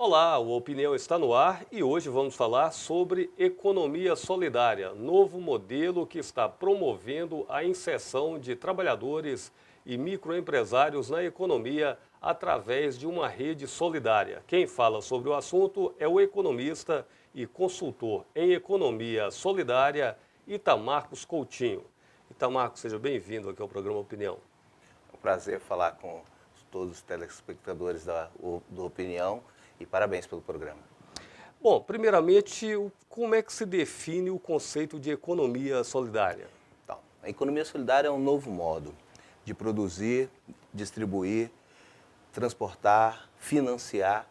Olá, o Opinião está no ar e hoje vamos falar sobre economia solidária, novo modelo que está promovendo a inserção de trabalhadores e microempresários na economia através de uma rede solidária. Quem fala sobre o assunto é o economista e consultor em economia solidária, Itamarcos Coutinho. Itamarcos, seja bem-vindo aqui ao programa Opinião. É um prazer falar com todos os telespectadores do Opinião e parabéns pelo programa. Bom, primeiramente, como é que se define o conceito de economia solidária? Então, a economia solidária é um novo modo de produzir, distribuir, transportar, financiar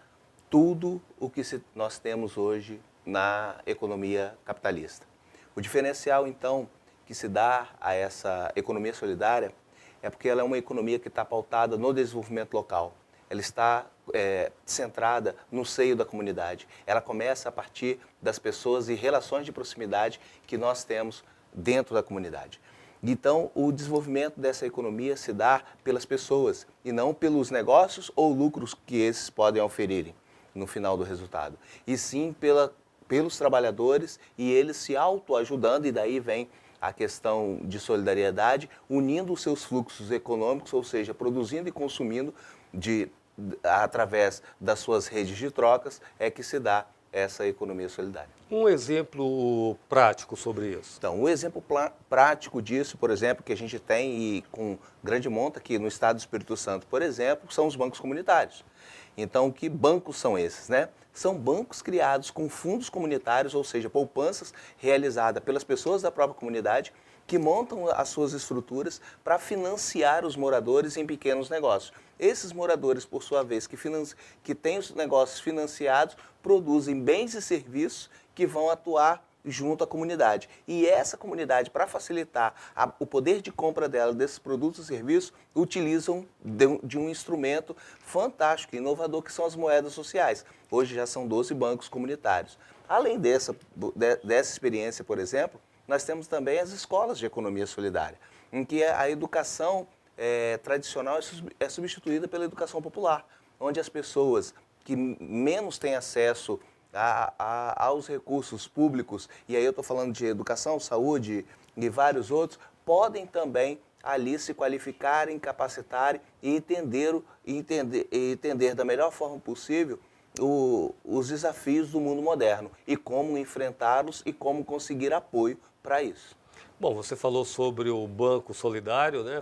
tudo o que nós temos hoje na economia capitalista. O diferencial, então, que se dá a essa economia solidária é porque ela é uma economia que está pautada no desenvolvimento local. Ela está centrada no seio da comunidade. Ela começa a partir das pessoas e relações de proximidade que nós temos dentro da comunidade. Então, o desenvolvimento dessa economia se dá pelas pessoas e não pelos negócios ou lucros que esses podem oferirem no final do resultado. E sim pelos trabalhadores e eles se autoajudando, e daí vem a questão de solidariedade, unindo os seus fluxos econômicos, ou seja, produzindo e consumindo através das suas redes de trocas, é que se dá essa economia solidária. Um exemplo prático sobre isso. Então, um exemplo prático disso, por exemplo, que a gente tem e com grande monta aqui no estado do Espírito Santo, por exemplo, são os bancos comunitários. Então, que bancos são esses, né? São bancos criados com fundos comunitários, ou seja, poupanças realizadas pelas pessoas da própria comunidade que montam as suas estruturas para financiar os moradores em pequenos negócios. Esses moradores, por sua vez, que têm os negócios financiados, produzem bens e serviços que vão atuar junto à comunidade. E essa comunidade, para facilitar o poder de compra dela desses produtos e serviços, utilizam de um instrumento fantástico e inovador, que são as moedas sociais. Hoje já são 12 bancos comunitários. Além dessa experiência, por exemplo, nós temos também as escolas de economia solidária, em que a educação tradicional é substituída pela educação popular, onde as pessoas que menos têm acesso aos recursos públicos, e aí eu estou falando de educação, saúde e vários outros, podem também ali se qualificarem, capacitarem e entender da melhor forma possível os desafios do mundo moderno e como enfrentá-los e como conseguir apoio para isso. Bom, você falou sobre o Banco Solidário, né?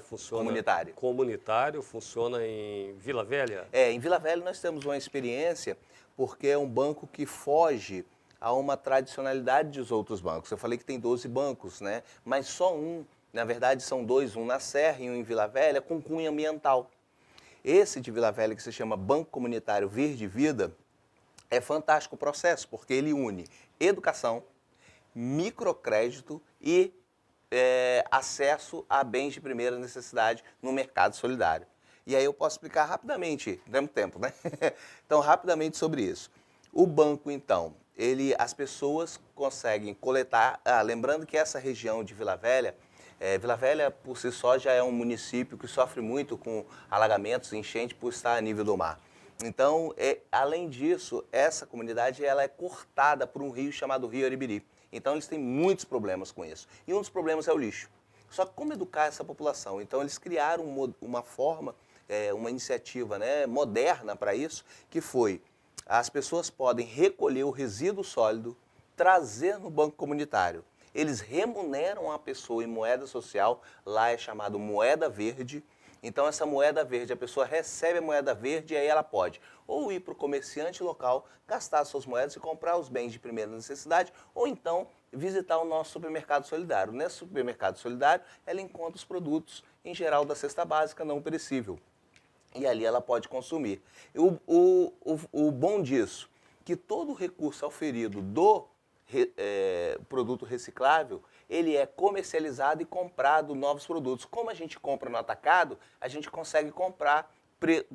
Comunitário, funciona em Vila Velha? Em Vila Velha nós temos uma experiência porque é um banco que foge a uma tradicionalidade dos outros bancos. Eu falei que tem 12 bancos, né? Mas só um, na verdade são dois, um na Serra e um em Vila Velha, com cunho ambiental. Esse de Vila Velha, que se chama Banco Comunitário Verde Vida, é fantástico o processo, porque ele une educação, microcrédito e acesso a bens de primeira necessidade no mercado solidário. E aí eu posso explicar rapidamente, temos tempo, né? Então, rapidamente sobre isso. O banco, então, as pessoas conseguem coletar, lembrando que essa região de Vila Velha por si só já é um município que sofre muito com alagamentos, enchente por estar a nível do mar. Então, além disso, essa comunidade ela é cortada por um rio chamado Rio Aribiri. Então, eles têm muitos problemas com isso. E um dos problemas é o lixo. Só que como educar essa população? Então, eles criaram uma forma, uma iniciativa, né, moderna para isso, que foi, as pessoas podem recolher o resíduo sólido, trazer no banco comunitário. Eles remuneram a pessoa em moeda social, lá é chamado moeda verde. Então, essa moeda verde, a pessoa recebe a moeda verde e aí ela pode ou ir para o comerciante local, gastar suas moedas e comprar os bens de primeira necessidade, ou então visitar o nosso supermercado solidário. Nesse supermercado solidário, ela encontra os produtos, em geral, da cesta básica não perecível. E ali ela pode consumir. O bom disso, que todo o recurso auferido do produto reciclável, ele é comercializado e comprado novos produtos. Como a gente compra no atacado, a gente consegue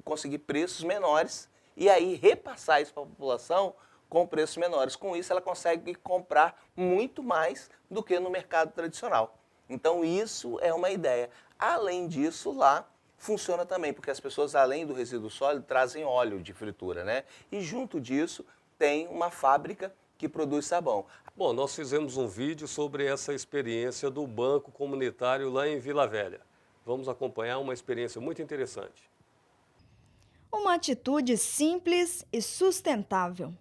conseguir preços menores e aí repassar isso para a população com preços menores. Com isso, ela consegue comprar muito mais do que no mercado tradicional. Então, isso é uma ideia. Além disso, lá funciona também, porque as pessoas, além do resíduo sólido, trazem óleo de fritura, né? E junto disso tem uma fábrica que produz sabão. Bom, nós fizemos um vídeo sobre essa experiência do Banco Comunitário lá em Vila Velha. Vamos acompanhar uma experiência muito interessante. Uma atitude simples e sustentável.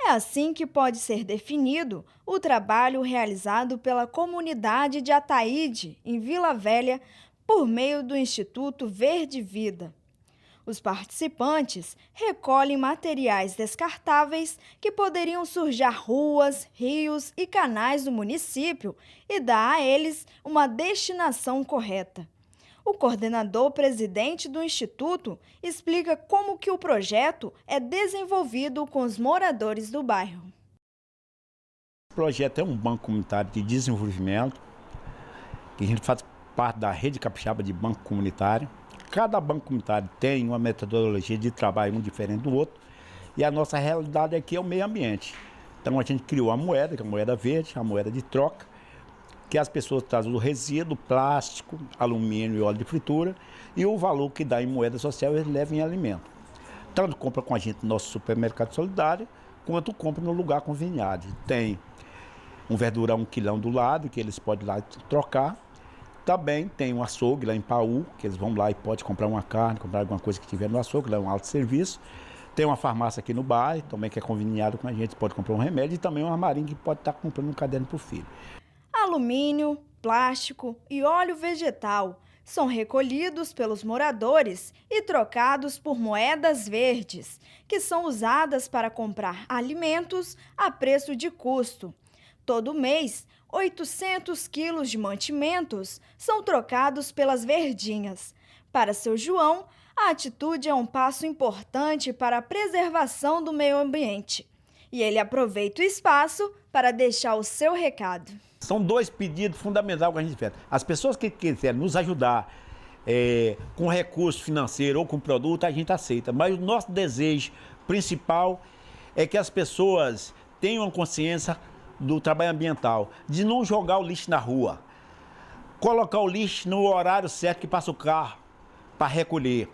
É assim que pode ser definido o trabalho realizado pela comunidade de Ataíde, em Vila Velha, por meio do Instituto Verde Vida. Os participantes recolhem materiais descartáveis que poderiam sujar ruas, rios e canais do município e dar a eles uma destinação correta. O coordenador-presidente do Instituto explica como que o projeto é desenvolvido com os moradores do bairro. O projeto é um banco comunitário de desenvolvimento, que a gente faz parte da rede capixaba de banco comunitário. Cada banco comunitário tem uma metodologia de trabalho um diferente do outro, e a nossa realidade aqui é o meio ambiente. Então a gente criou a moeda, que é a moeda verde, a moeda de troca, que as pessoas trazem o resíduo, plástico, alumínio e óleo de fritura, e o valor que dá em moeda social eles levam em alimento. Tanto compra com a gente no nosso supermercado solidário, quanto compra no lugar conveniado. Tem um verdurão, 1 quilão do lado, que eles podem ir lá trocar. Também tem um açougue lá em Paú, que eles vão lá e podem comprar uma carne, comprar alguma coisa que tiver no açougue, lá é um alto serviço. Tem uma farmácia aqui no bairro, também que é conveniado com a gente, pode comprar um remédio, e também um armarinho que pode estar comprando um caderno para o filho. Alumínio, plástico e óleo vegetal são recolhidos pelos moradores e trocados por moedas verdes, que são usadas para comprar alimentos a preço de custo. Todo mês, 800 quilos de mantimentos são trocados pelas verdinhas. Para seu João, a atitude é um passo importante para a preservação do meio ambiente. E ele aproveita o espaço para deixar o seu recado. São 2 pedidos fundamentais que a gente fez. As pessoas que quiserem nos ajudar com recurso financeiro ou com produto, a gente aceita. Mas o nosso desejo principal é que as pessoas tenham consciência do trabalho ambiental, de não jogar o lixo na rua, colocar o lixo no horário certo que passa o carro para recolher.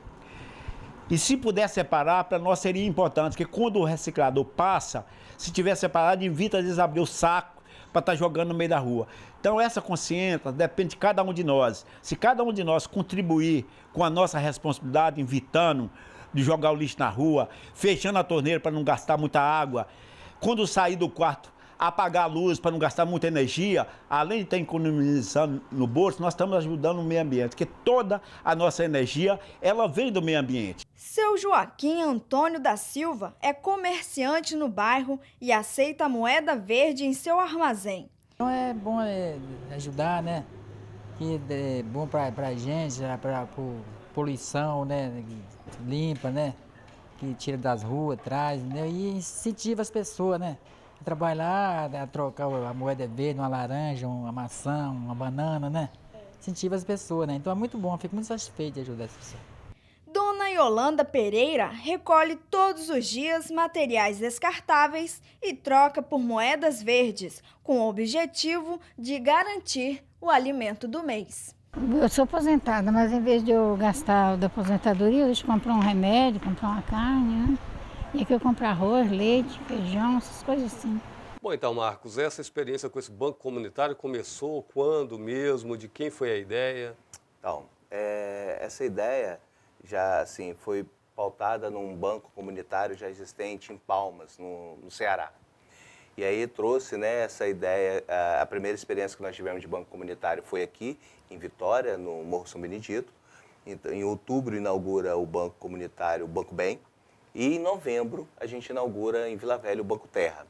E se puder separar, para nós seria importante, porque quando o reciclador passa, se tiver separado, evita às vezes abrir o saco para estar jogando no meio da rua. Então essa consciência depende de cada um de nós. Se cada um de nós contribuir com a nossa responsabilidade, evitando de jogar o lixo na rua, fechando a torneira para não gastar muita água, quando sair do quarto, apagar a luz para não gastar muita energia, além de estar economizando no bolso, nós estamos ajudando o meio ambiente, porque toda a nossa energia, ela vem do meio ambiente. Seu Joaquim Antônio da Silva é comerciante no bairro e aceita a moeda verde em seu armazém. Então é bom ajudar, né? Que é bom para a gente, para poluição, né? Limpa, né? Que tira das ruas, traz, né? E incentiva as pessoas, né? A trabalhar, a trocar a moeda verde, uma laranja, uma maçã, uma banana, né? Incentiva as pessoas, né? Então é muito bom, fico muito satisfeito de ajudar as pessoas. Dona Yolanda Pereira recolhe todos os dias materiais descartáveis e troca por moedas verdes, com o objetivo de garantir o alimento do mês. Eu sou aposentada, mas em vez de eu gastar da aposentadoria, eu deixo comprar um remédio, comprar uma carne, né? E aqui eu compro arroz, leite, feijão, essas coisas assim. Bom, então, Marcos, essa experiência com esse banco comunitário começou quando mesmo? De quem foi a ideia? Então, essa ideia já assim, foi pautada num banco comunitário já existente em Palmas, no Ceará. E aí trouxe, né, essa ideia, a primeira experiência que nós tivemos de banco comunitário foi aqui, em Vitória, no Morro São Benedito. Então, em outubro inaugura o banco comunitário, o Banco Bem, e em novembro a gente inaugura em Vila Velha o Banco Terra.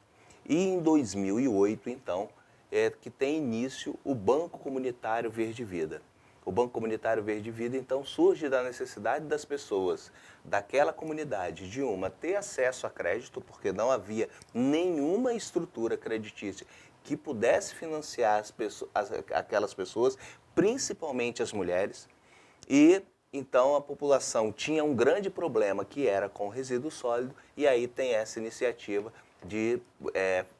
E em 2008, então, é que tem início o Banco Comunitário Verde Vida. O Banco Comunitário Verde Vida, então, surge da necessidade das pessoas daquela comunidade, de ter acesso a crédito, porque não havia nenhuma estrutura creditícia que pudesse financiar aquelas pessoas, principalmente as mulheres, e então a população tinha um grande problema que era com resíduo sólido, e aí tem essa iniciativa de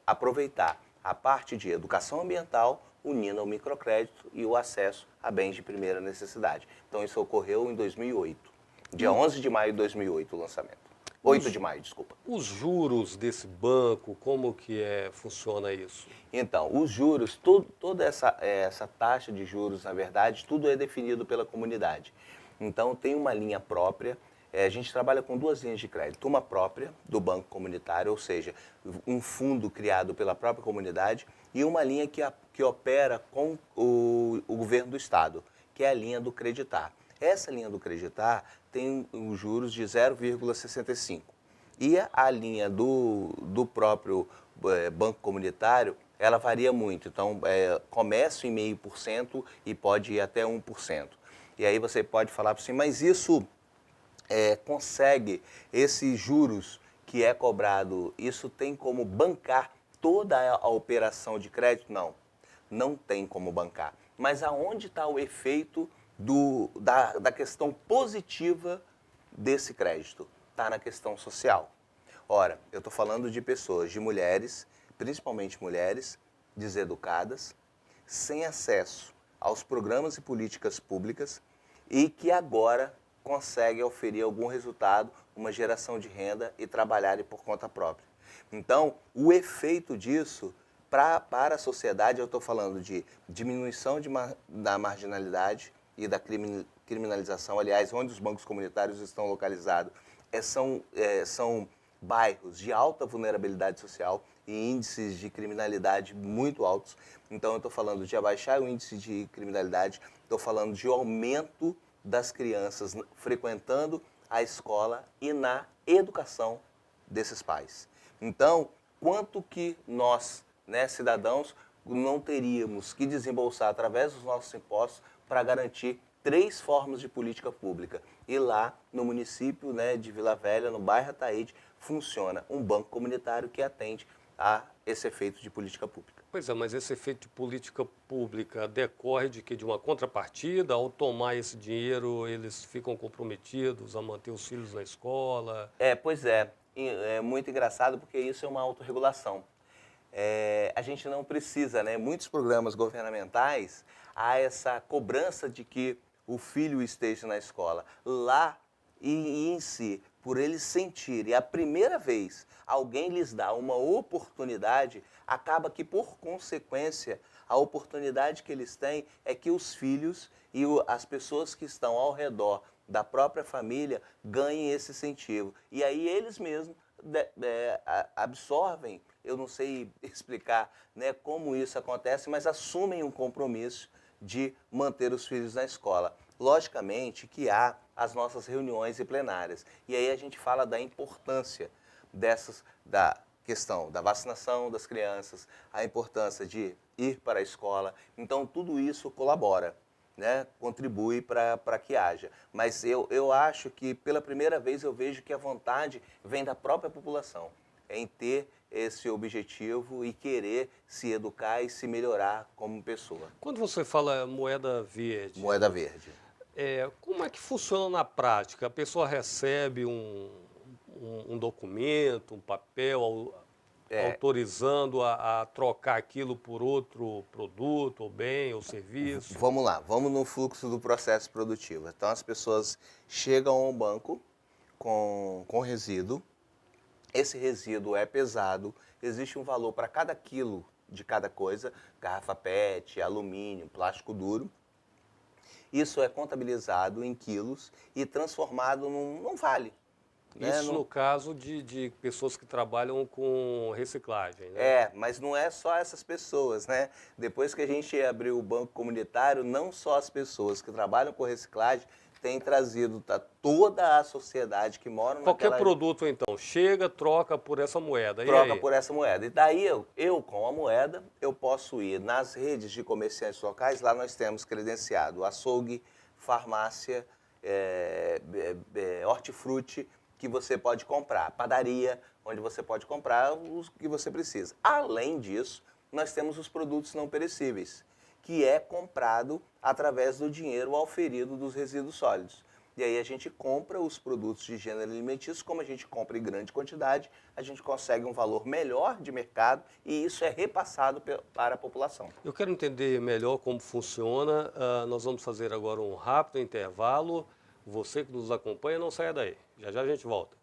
aproveitar a parte de educação ambiental unindo ao microcrédito e o acesso a bens de primeira necessidade. Então, isso ocorreu em 2008. Dia 11 de maio de 2008, o lançamento. 8 de maio, desculpa. Os juros desse banco, como que funciona isso? Então, os juros, toda essa taxa de juros, na verdade, tudo é definido pela comunidade. Então, tem uma linha própria. A gente trabalha com duas linhas de crédito. Uma própria, do banco comunitário, ou seja, um fundo criado pela própria comunidade, e uma linha que opera com o governo do estado, que é a linha do Creditar. Essa linha do Creditar tem os juros de 0,65. E a linha do próprio banco comunitário, ela varia muito. Então, começa em 0,5% e pode ir até 1%. E aí você pode falar assim, mas isso consegue, esses juros que é cobrado, isso tem como bancar toda a operação de crédito? Não, não tem como bancar. Mas aonde está o efeito da questão positiva desse crédito? Está na questão social. Ora, eu estou falando de pessoas, de mulheres, principalmente mulheres deseducadas, sem acesso aos programas e políticas públicas e que agora conseguem oferir algum resultado, uma geração de renda e trabalharem por conta própria. Então, o efeito disso para a sociedade, eu estou falando de diminuição da marginalidade e da criminalização. Aliás, onde os bancos comunitários estão localizados são bairros de alta vulnerabilidade social e índices de criminalidade muito altos. Então, eu estou falando de abaixar o índice de criminalidade, estou falando de aumento das crianças frequentando a escola e na educação desses pais. Então, quanto que nós, cidadãos, não teríamos que desembolsar através dos nossos impostos para garantir 3 formas de política pública. E lá no município de Vila Velha, no bairro Ataíde, funciona um banco comunitário que atende a esse efeito de política pública. Pois é, mas esse efeito de política pública decorre de uma contrapartida? Ao tomar esse dinheiro, eles ficam comprometidos a manter os filhos na escola? Pois é. É muito engraçado porque isso é uma autorregulação. A gente não precisa, muitos programas governamentais, há essa cobrança de que o filho esteja na escola. Lá, em si, por eles sentirem a primeira vez alguém lhes dá uma oportunidade, acaba que, por consequência, a oportunidade que eles têm é que os filhos e as pessoas que estão ao redor da própria família ganhem esse incentivo. E aí eles mesmos absorvem, eu não sei explicar como isso acontece, mas assumem um compromisso de manter os filhos na escola. Logicamente que há as nossas reuniões e plenárias. E aí a gente fala da importância da questão da vacinação das crianças, a importância de ir para a escola. Então, tudo isso colabora, contribui para que haja. Mas eu acho que, pela primeira vez, eu vejo que a vontade vem da própria população em ter esse objetivo e querer se educar e se melhorar como pessoa. Quando você fala moeda verde... Moeda verde. Como é que funciona na prática? A pessoa recebe um documento, um papel autorizando a trocar aquilo por outro produto, ou bem, ou serviço? Vamos lá, vamos no fluxo do processo produtivo. Então, as pessoas chegam ao banco com resíduo. Esse resíduo é pesado, existe um valor para cada quilo de cada coisa, garrafa PET, alumínio, plástico duro. Isso é contabilizado em quilos e transformado num vale. Isso no caso de pessoas que trabalham com reciclagem, né? Mas não é só essas pessoas, Depois que a gente abriu o banco comunitário, não só as pessoas que trabalham com reciclagem têm trazido toda a sociedade que mora Qualquer produto, então, chega, troca por essa moeda. Troca por essa moeda. E daí eu, com a moeda, eu posso ir nas redes de comerciantes locais, lá nós temos credenciado açougue, farmácia, hortifruti, que você pode comprar, padaria, onde você pode comprar o que você precisa. Além disso, nós temos os produtos não perecíveis, que é comprado através do dinheiro auferido dos resíduos sólidos. e aí a gente compra os produtos de gênero alimentício, como a gente compra em grande quantidade, a gente consegue um valor melhor de mercado e isso é repassado para a população. Eu quero entender melhor como funciona. Nós vamos fazer agora um rápido intervalo. Você que nos acompanha, não saia daí. Já já a gente volta.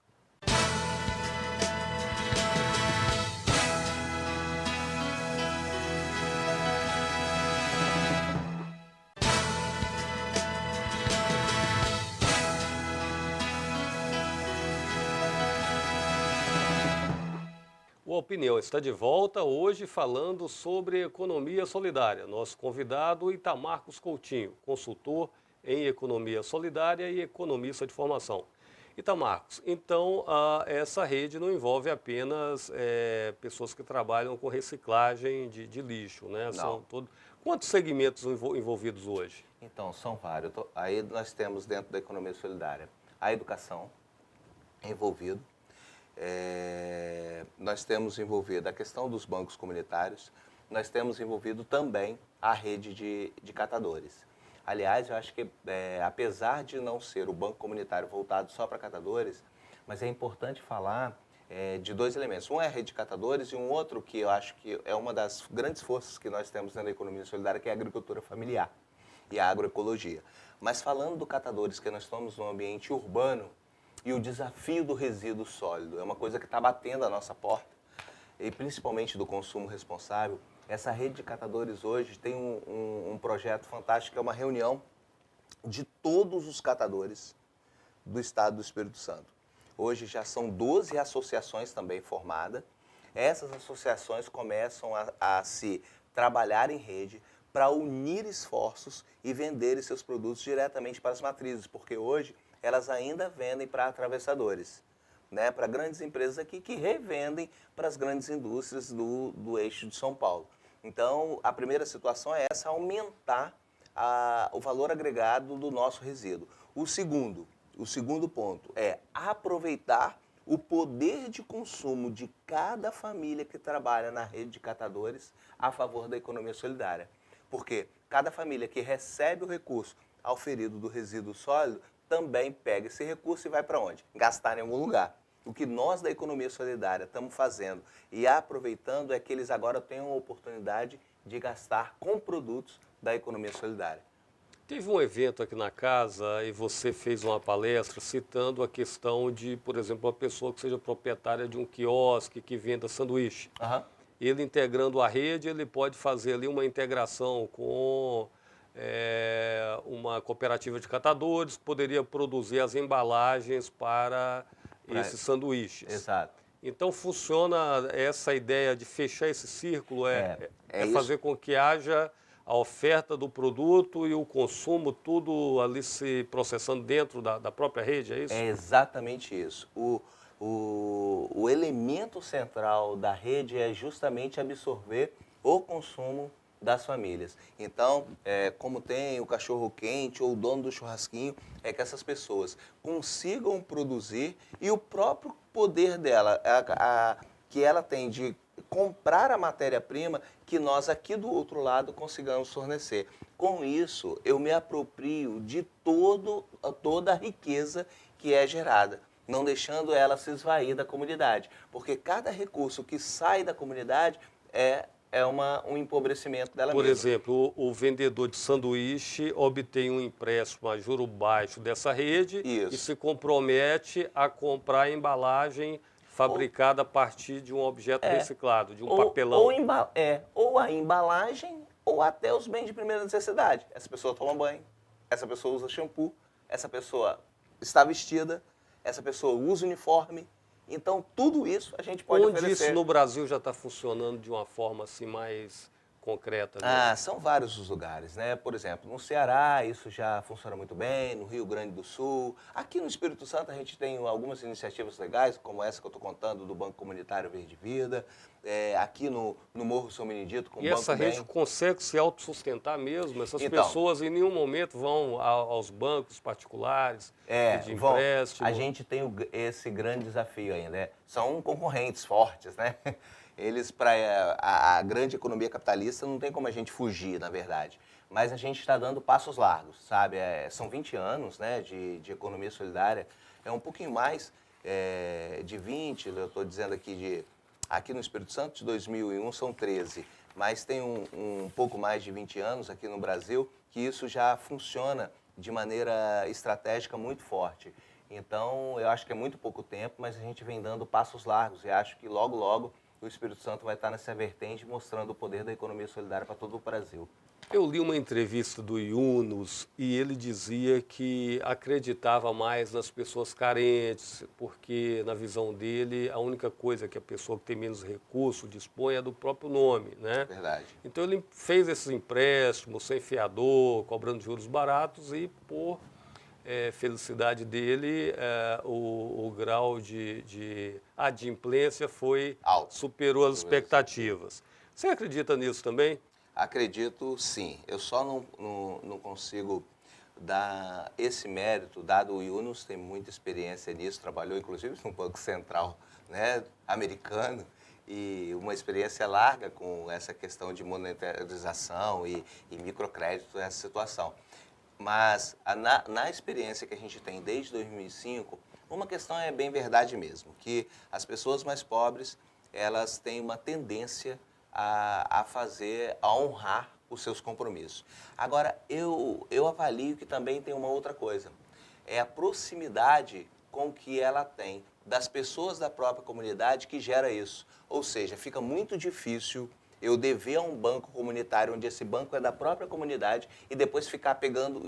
O Opinião está de volta hoje falando sobre economia solidária. Nosso convidado Itamarcos Coutinho, consultor em economia solidária e economista de formação. Itamarcos, então essa rede não envolve apenas pessoas que trabalham com reciclagem de lixo, né? Não. Quantos segmentos envolvidos hoje? Então, são vários. Aí nós temos dentro da economia solidária a educação envolvido. Nós temos envolvido a questão dos bancos comunitários, nós temos envolvido também a rede de catadores. Aliás, eu acho que apesar de não ser o banco comunitário voltado só para catadores, mas é importante falar de dois elementos. Um é a rede de catadores e um outro que eu acho que é uma das grandes forças que nós temos dentro da economia solidária, que é a agricultura familiar e a agroecologia. Mas falando do catadores, que nós estamos num ambiente urbano, e o desafio do resíduo sólido é uma coisa que está batendo a nossa porta, e principalmente do consumo responsável. Essa rede de catadores hoje tem um projeto fantástico, que é uma reunião de todos os catadores do estado do Espírito Santo. Hoje já são 12 associações também formadas. Essas associações começam a se trabalhar em rede para unir esforços e venderem seus produtos diretamente para as matrizes, porque hoje elas ainda vendem para atravessadores, né? Para grandes empresas aqui que revendem para as grandes indústrias do eixo de São Paulo. Então, a primeira situação é essa, aumentar o valor agregado do nosso resíduo. O segundo ponto é aproveitar o poder de consumo de cada família que trabalha na rede de catadores a favor da economia solidária. Porque cada família que recebe o recurso auferido do resíduo sólido também pega esse recurso e vai para onde? Gastar em algum lugar. O que nós da economia solidária estamos fazendo e aproveitando é que eles agora tenham a oportunidade de gastar com produtos da economia solidária. Teve um evento aqui na casa e você fez uma palestra citando a questão de, por exemplo, uma pessoa que seja proprietária de um quiosque que venda sanduíche. Uhum. Ele integrando a rede, ele pode fazer ali uma integração com uma cooperativa de catadores, que poderia produzir as embalagens para esses sanduíches. Exato. Então funciona essa ideia de fechar esse círculo, fazer com que haja a oferta do produto e o consumo, tudo ali se processando dentro da própria rede, é isso? É exatamente isso. O elemento central da rede é justamente absorver o consumo das famílias. Então, como tem o cachorro-quente ou o dono do churrasquinho, é que essas pessoas consigam produzir e o próprio poder dela, que ela tem de comprar a matéria-prima, que nós aqui do outro lado consigamos fornecer. Com isso, eu me aproprio de toda a riqueza que é gerada, não deixando ela se esvair da comunidade. Porque cada recurso que sai da comunidade é um empobrecimento dela Por mesma. exemplo, o vendedor de sanduíche obtém um empréstimo a juro baixo dessa rede Isso. e se compromete a comprar a embalagem fabricada a partir de um objeto reciclado, de um papelão. Ou a embalagem ou até os bens de primeira necessidade. Essa pessoa toma banho, essa pessoa usa shampoo, essa pessoa está vestida, essa pessoa usa uniforme. Então, tudo isso a gente pode Onde oferecer. isso no Brasil já está funcionando de uma forma assim mais concreta? Né? São vários os lugares, né? Por exemplo, no Ceará isso já funciona muito bem, no Rio Grande do Sul. Aqui no Espírito Santo a gente tem algumas iniciativas legais, como essa que eu estou contando do Banco Comunitário Verde Vida. Aqui no Morro São Benedito, com o Banco essa rede Bem. consegue se autossustentar mesmo? Essas pessoas em nenhum momento vão aos bancos particulares de empréstimo? A gente tem esse grande desafio ainda, né? São concorrentes fortes, né? Eles, para a grande economia capitalista, não tem como a gente fugir, na verdade. mas a gente está dando passos largos, sabe? São 20 anos, né, de economia solidária, é um pouquinho mais de 20, eu estou dizendo aqui aqui no Espírito Santo, de 2001 são 13, mas tem um pouco mais de 20 anos aqui no Brasil que isso já funciona de maneira estratégica muito forte. Então, eu acho que é muito pouco tempo, mas a gente vem dando passos largos e acho que logo, logo o Espírito Santo vai estar nessa vertente mostrando o poder da economia solidária para todo o Brasil. Eu li uma entrevista do Yunus e ele dizia que acreditava mais nas pessoas carentes, porque na visão dele a única coisa que a pessoa que tem menos recurso dispõe é do próprio nome, né? Verdade. Então ele fez esses empréstimos sem fiador, cobrando juros baratos e por felicidade dele, o grau de adimplência foi Alto. superou as expectativas. Você acredita nisso também? Acredito, sim. Eu só não consigo dar esse mérito, dado o Yunus tem muita experiência nisso, trabalhou inclusive no Banco Central, né, americano, e uma experiência larga com essa questão de monetarização e microcrédito, essa situação. Mas na experiência que a gente tem desde 2005, uma questão é bem verdade mesmo, que as pessoas mais pobres, elas têm uma tendência a honrar os seus compromissos. Agora, eu avalio que também tem uma outra coisa, é a proximidade com que ela tem das pessoas da própria comunidade que gera isso. Ou seja, fica muito difícil eu dever a um banco comunitário, onde esse banco é da própria comunidade, e depois ficar pegando,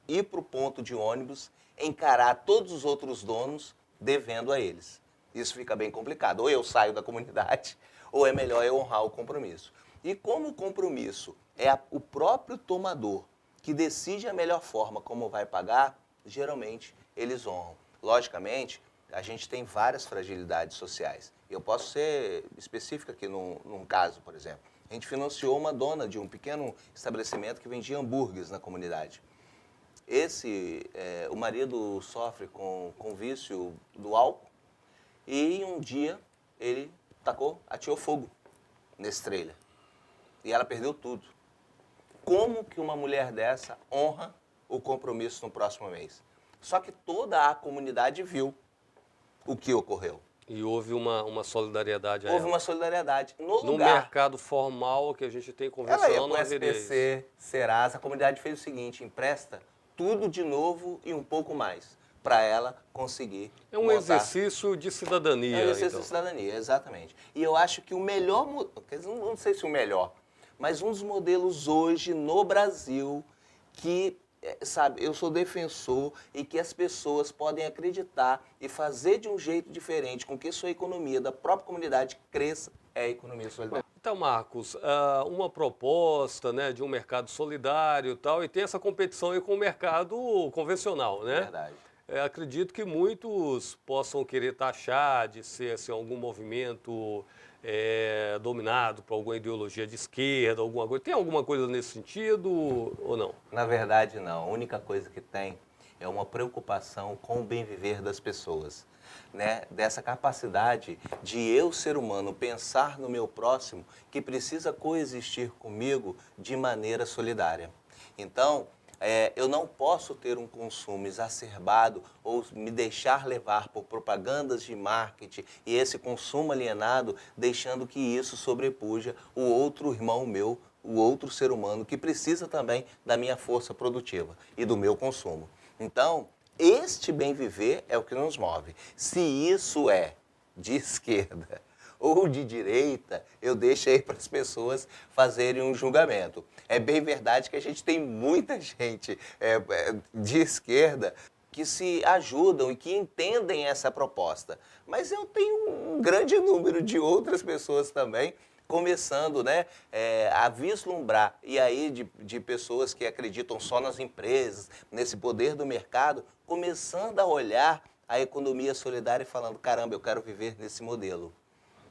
ir para o ponto de ônibus, encarar todos os outros donos devendo a eles. Isso fica bem complicado. Ou eu saio da comunidade, ou é melhor eu honrar o compromisso. E como o compromisso é o próprio tomador que decide a melhor forma como vai pagar, geralmente eles honram. Logicamente, a gente tem várias fragilidades sociais. Eu posso ser específico aqui num caso, por exemplo. A gente financiou uma dona de um pequeno estabelecimento que vendia hambúrgueres na comunidade. O marido sofre com vício do álcool e um dia ele ateou fogo nesse trailer. E ela perdeu tudo. Como que uma mulher dessa honra o compromisso no próximo mês? Só que toda a comunidade viu o que ocorreu. E houve uma solidariedade a Houve ela. uma solidariedade. No mercado formal que a gente tem convenção, ela ia não para o haveria isso. SPC, Serasa, a comunidade fez o seguinte, empresta tudo de novo e um pouco mais, para ela conseguir É um montar. exercício de cidadania. É um exercício então. de cidadania, exatamente. E eu acho que o melhor, não sei se o melhor, mas um dos modelos hoje no Brasil que, sabe, eu sou defensor e que as pessoas podem acreditar e fazer de um jeito diferente com que sua economia da própria comunidade cresça, é a economia solidária. Então, Marcos, uma proposta, né, de um mercado solidário e tal, e tem essa competição aí com o mercado convencional, né? Verdade. Acredito que muitos possam querer taxar de ser assim, algum movimento dominado por alguma ideologia de esquerda, alguma coisa. Tem alguma coisa nesse sentido ou não? Na verdade, não. A única coisa que tem é uma preocupação com o bem viver das pessoas, né? Dessa capacidade de eu, ser humano, pensar no meu próximo que precisa coexistir comigo de maneira solidária. Então, eu não posso ter um consumo exacerbado ou me deixar levar por propagandas de marketing e esse consumo alienado, deixando que isso sobrepuja o outro irmão meu, o outro ser humano que precisa também da minha força produtiva e do meu consumo. Então, este bem viver é o que nos move. Se isso é de esquerda ou de direita, eu deixo aí para as pessoas fazerem um julgamento. É bem verdade que a gente tem muita gente de esquerda que se ajudam e que entendem essa proposta. Mas eu tenho um grande número de outras pessoas também começando, né, a vislumbrar, e aí de pessoas que acreditam só nas empresas, nesse poder do mercado, começando a olhar a economia solidária e falando, caramba, eu quero viver nesse modelo.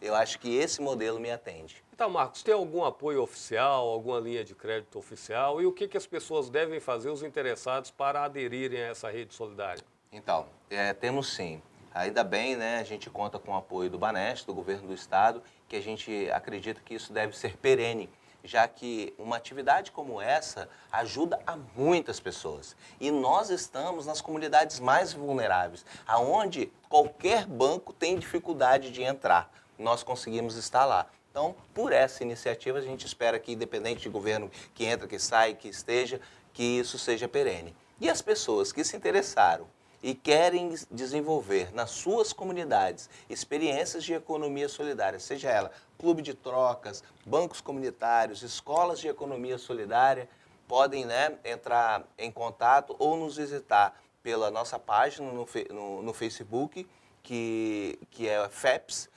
Eu acho que esse modelo me atende. Então, Marcos, tem algum apoio oficial, alguma linha de crédito oficial? E o que as pessoas devem fazer, os interessados, para aderirem a essa rede solidária? Então, temos sim. Ainda bem, né, a gente conta com o apoio do Banesp, do governo do estado, que a gente acredita que isso deve ser perene, já que uma atividade como essa ajuda a muitas pessoas. E nós estamos nas comunidades mais vulneráveis, aonde qualquer banco tem dificuldade de entrar. Nós conseguimos estar lá. Então, por essa iniciativa, a gente espera que, independente de governo que entra, que sai, que esteja, que isso seja perene. E as pessoas que se interessaram e querem desenvolver nas suas comunidades experiências de economia solidária, seja ela clube de trocas, bancos comunitários, escolas de economia solidária, podem, né, entrar em contato ou nos visitar pela nossa página no Facebook, que é FEPS,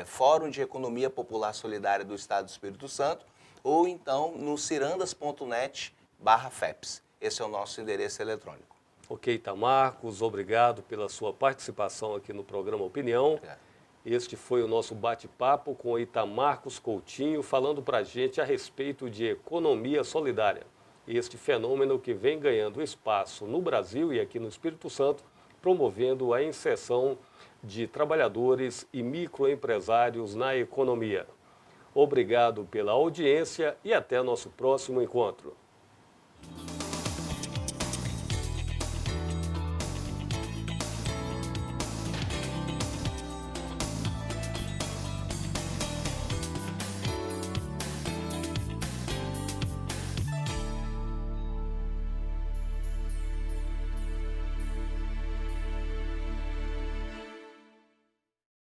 Fórum de Economia Popular Solidária do Estado do Espírito Santo, ou então no cirandas.net/FEPS. Esse é o nosso endereço eletrônico. Ok, Itamarcos, obrigado pela sua participação aqui no programa Opinião. Este foi o nosso bate-papo com Itamarcos Coutinho, falando para a gente a respeito de economia solidária. Este fenômeno que vem ganhando espaço no Brasil e aqui no Espírito Santo, promovendo a inserção de trabalhadores e microempresários na economia. Obrigado pela audiência e até nosso próximo encontro.